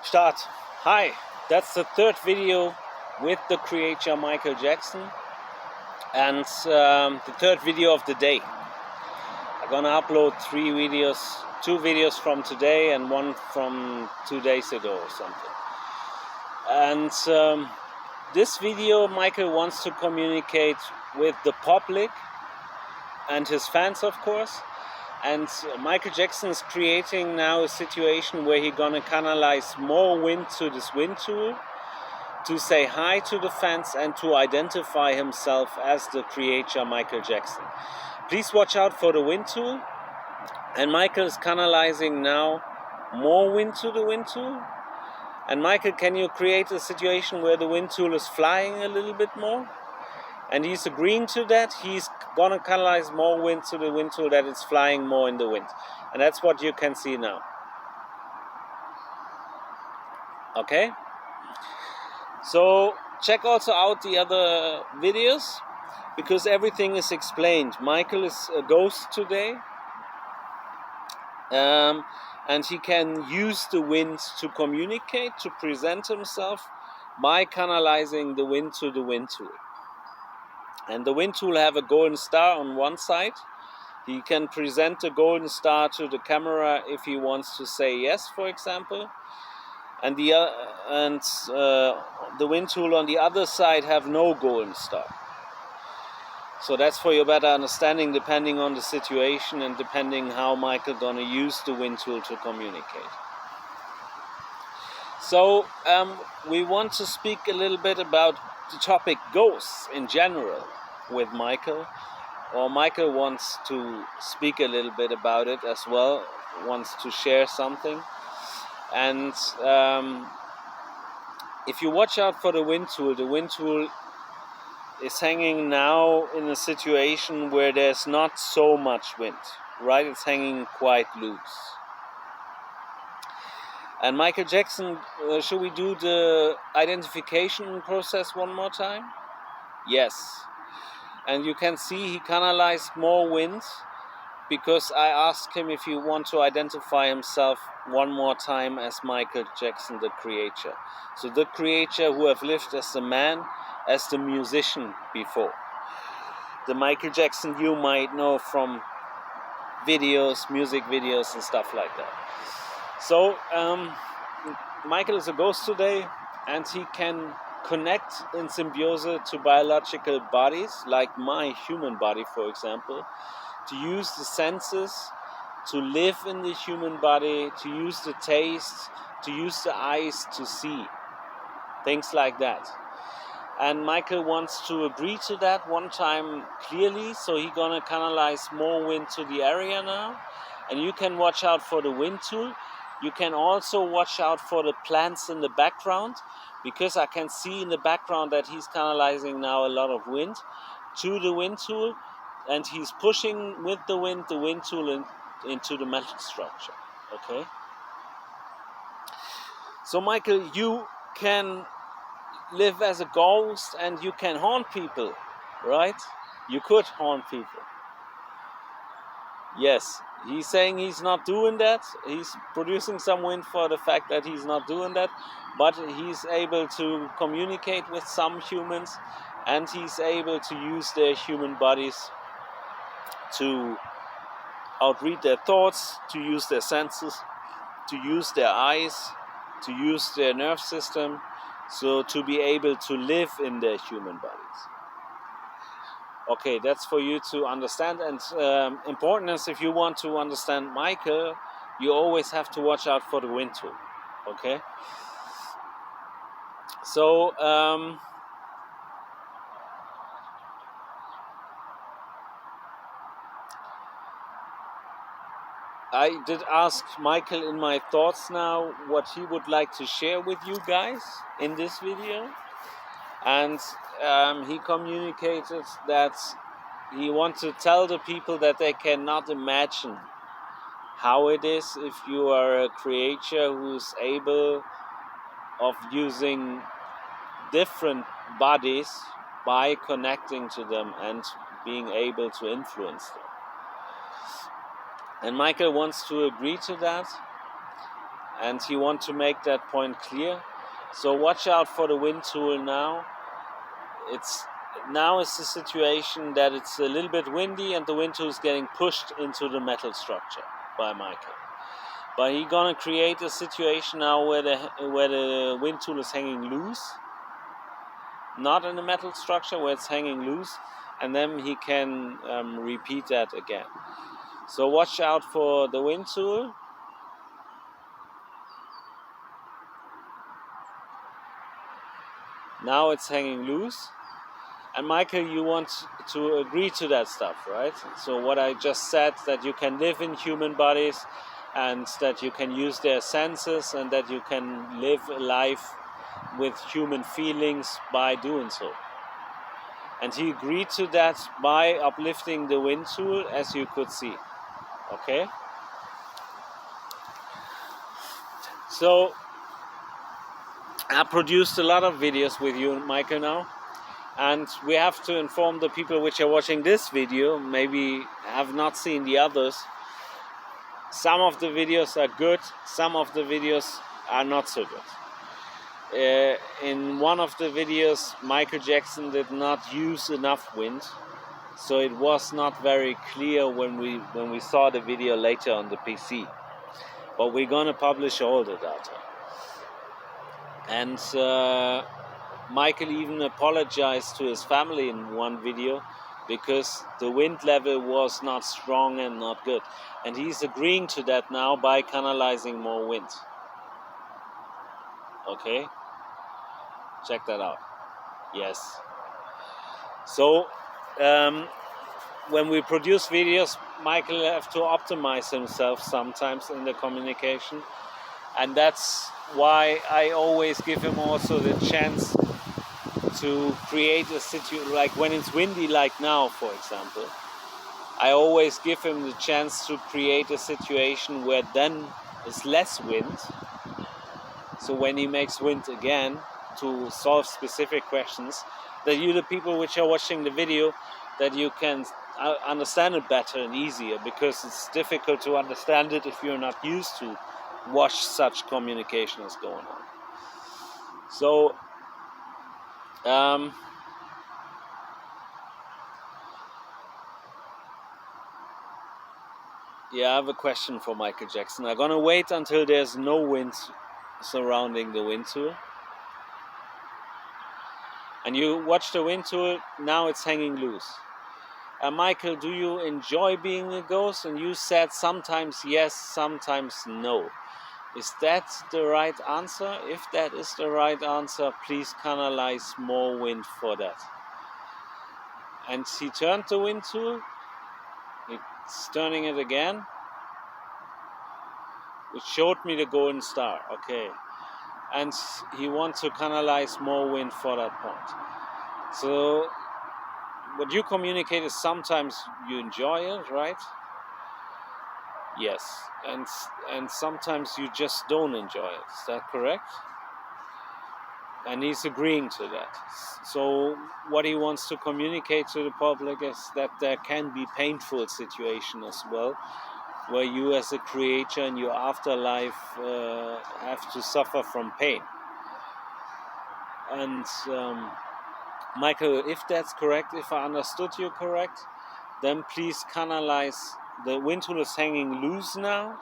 Start. Hi, that's the third video with the creator Michael Jackson, and the third video of the day. I'm gonna upload two videos from today and one from 2 days ago or something. And this video, Michael wants to communicate with the public and his fans, of course. And Michael Jackson is creating now a situation where he's gonna canalize more wind to this wind tool to say hi to the fans and to identify himself as the creator Michael Jackson. Please watch out for the wind tool. And Michael is canalizing now more wind to the wind tool. And Michael, can you create a situation where the wind tool is flying a little bit more? And he's agreeing to that. He's gonna canalize more wind to the wind tool, that it's flying more in the wind. And that's what you can see now. Okay? So check also out the other videos, because everything is explained. Michael is a ghost today, and he can use the wind to communicate, to present himself by canalizing the wind to the wind tool. And the wind tool have a golden star on one side. He can present the golden star to the camera if he wants to say yes, for example. And the wind tool on the other side have no golden star. So that's for your better understanding, depending on the situation and depending how Michael gonna use the wind tool to communicate. So we want to speak a little bit about the topic ghosts in general with Michael, or Michael wants to speak a little bit about it as well, wants to share something. And if you watch out for the wind tool is hanging now in a situation where there's not so much wind, right? It's hanging quite loose. And Michael Jackson, should we do the identification process one more time? Yes. And you can see he canalized more wind, because I asked him if he want to identify himself one more time as Michael Jackson, the creator. So the creator who have lived as a man, as the musician before. The Michael Jackson you might know from videos, music videos and stuff like that. So Michael is a ghost today, and he can connect in symbiosis to biological bodies, like my human body, for example, to use the senses, to live in the human body, to use the taste, to use the eyes to see, things like that. And Michael wants to agree to that one time clearly, so he's gonna canalize more wind to the area now. And you can watch out for the wind tool. You can also watch out for the plants in the background, because I can see in the background that he's canalizing now a lot of wind to the wind tool, and he's pushing with the wind tool into the metal structure. Okay? So Michael, you can live as a ghost and you can haunt people, right? You could haunt people. Yes, he's saying he's not doing that. He's producing some wind for the fact that he's not doing that, but he's able to communicate with some humans, and he's able to use their human bodies to outread their thoughts, to use their senses, to use their eyes, to use their nerve system, so to be able to live in their human bodies. Okay, that's for you to understand. And important is, if you want to understand Michael, you always have to watch out for the wind tool. Okay? So I did ask Michael in my thoughts now what he would like to share with you guys in this video. And he communicated that he wants to tell the people that they cannot imagine how it is if you are a creature who's able of using different bodies by connecting to them and being able to influence them. And Michael wants to agree to that. and he wants to make that point clear. So watch out for the wind tool now. Now it's the situation that it's a little bit windy and the wind tool is getting pushed into the metal structure by Michael. But he's gonna create a situation now where the wind tool is hanging loose, not in the metal structure where it's hanging loose, and then he can repeat that again. So watch out for the wind tool. Now it's hanging loose. And Michael, you want to agree to that stuff, right? So what I just said, that you can live in human bodies and that you can use their senses and that you can live a life with human feelings by doing so. And he agreed to that by uplifting the wind tool, as you could see. Okay? So I produced a lot of videos with you, Michael, now. And we have to inform the people which are watching this video, maybe have not seen the others. Some of the videos are good, some of the videos are not so good. In one of the videos, Michael Jackson did not use enough wind, so it was not very clear when we saw the video later on the PC. But we're gonna publish all the data. And Michael even apologized to his family in one video because the wind level was not strong and not good. And he's agreeing to that now by canalizing more wind. Okay? Check that out. Yes. So, when we produce videos, Michael have to optimize himself sometimes in the communication. And that's why I always give him also the chance to create a situation, like when it's windy like now, for example, I always give him the chance to create a situation where then is less wind. So when he makes wind again to solve specific questions, that you, the people which are watching the video, that you can understand it better and easier, because it's difficult to understand it if you're not used to watch such communication as going on. So yeah, I have a question for Michael Jackson. I'm gonna wait until there's no wind surrounding the wind tool. And you watch the wind tool, now it's hanging loose. Michael, do you enjoy being a ghost? And you said sometimes yes, sometimes no. Is that the right answer? If that is the right answer, please canalize more wind for that. And he turned the wind tool. It's turning it again. It showed me the golden star. Okay. And he wants to canalize more wind for that point. So what you communicate is sometimes you enjoy it, right? Yes. And sometimes you just don't enjoy it. Is that correct? And he's agreeing to that. So what he wants to communicate to the public is that there can be painful situations as well, where you as a creator in your afterlife have to suffer from pain. And Michael, if that's correct, if I understood you correct, then please canalize. The wind tool is hanging loose now.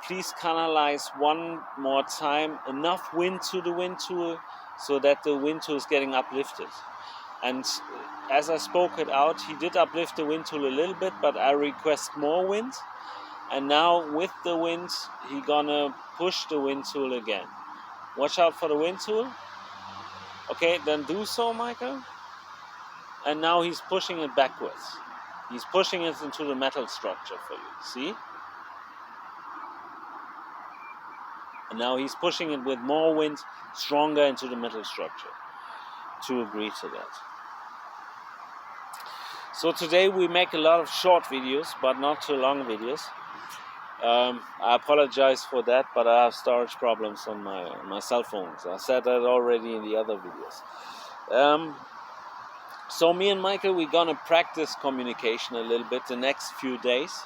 Please canalize one more time enough wind to the wind tool so that the wind tool is getting uplifted. And as I spoke it out, he did uplift the wind tool a little bit, but I request more wind. And now with the wind, he gonna push the wind tool again. Watch out for the wind tool. Okay, then do so, Michael. And now he's pushing it backwards. He's pushing it into the metal structure for you, see? And now he's pushing it with more wind, stronger into the metal structure to agree to that. So today we make a lot of short videos, but not too long videos. I apologize for that, but I have storage problems on my cell phones. I said that already in the other videos. So me and Michael, we're gonna practice communication a little bit the next few days.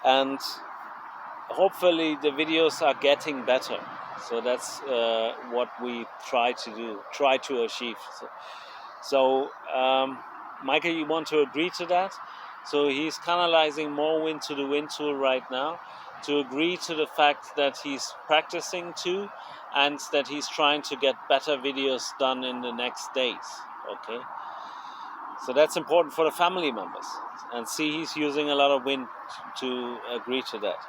And hopefully the videos are getting better. So that's what we try to achieve. So Michael, you want to agree to that? So he's canalizing more wind to the wind tool right now to agree to the fact that he's practicing too, and that he's trying to get better videos done in the next days. Okay, so that's important for the family members, and see, he's using a lot of wind to agree to that.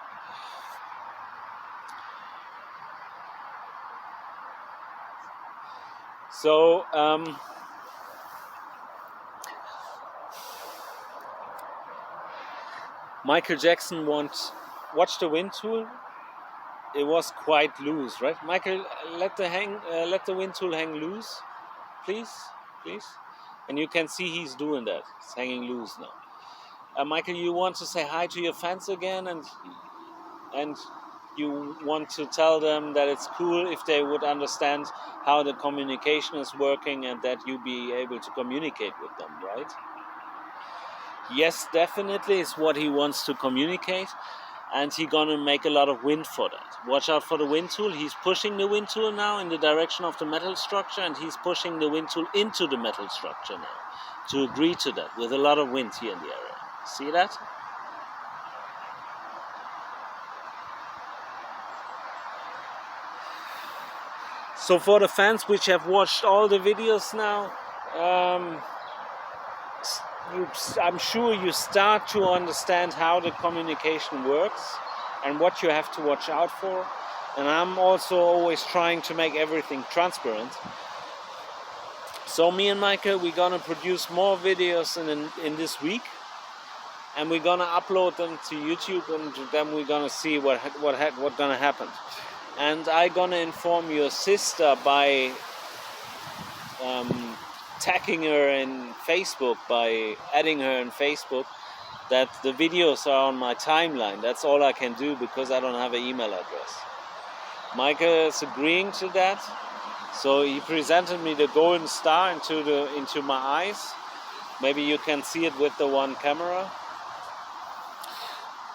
So Michael Jackson watch the wind tool. It was quite loose, right? Michael, let the wind tool hang loose, please, please. And you can see he's doing that. It's hanging loose now. Michael, you want to say hi to your fans again, and you want to tell them that it's cool if they would understand how the communication is working, and that you be able to communicate with them, right? Yes, definitely, it's what he wants to communicate, and he's gonna make a lot of wind for that. Watch out for the wind tool. He's pushing the wind tool now in the direction of the metal structure, and he's pushing the wind tool into the metal structure now to agree to that with a lot of wind here in the area. See that? So for the fans which have watched all the videos now, I'm sure you start to understand how the communication works and what you have to watch out for. And I'm also always trying to make everything transparent. So me and Michael, we're gonna produce more videos in this week, and we're gonna upload them to YouTube, and then we're gonna see what gonna happen. And I'm gonna inform your sister by tagging her in Facebook, by adding her in Facebook, that the videos are on my timeline. That's all I can do because I don't have an email address. Michael is agreeing to that, so he presented me the golden star into my eyes. Maybe you can see it with the one camera.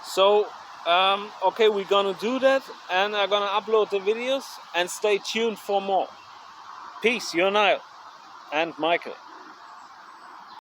So okay, we're gonna do that, and I'm gonna upload the videos, and stay tuned for more. Peace, you're Niall and Michael.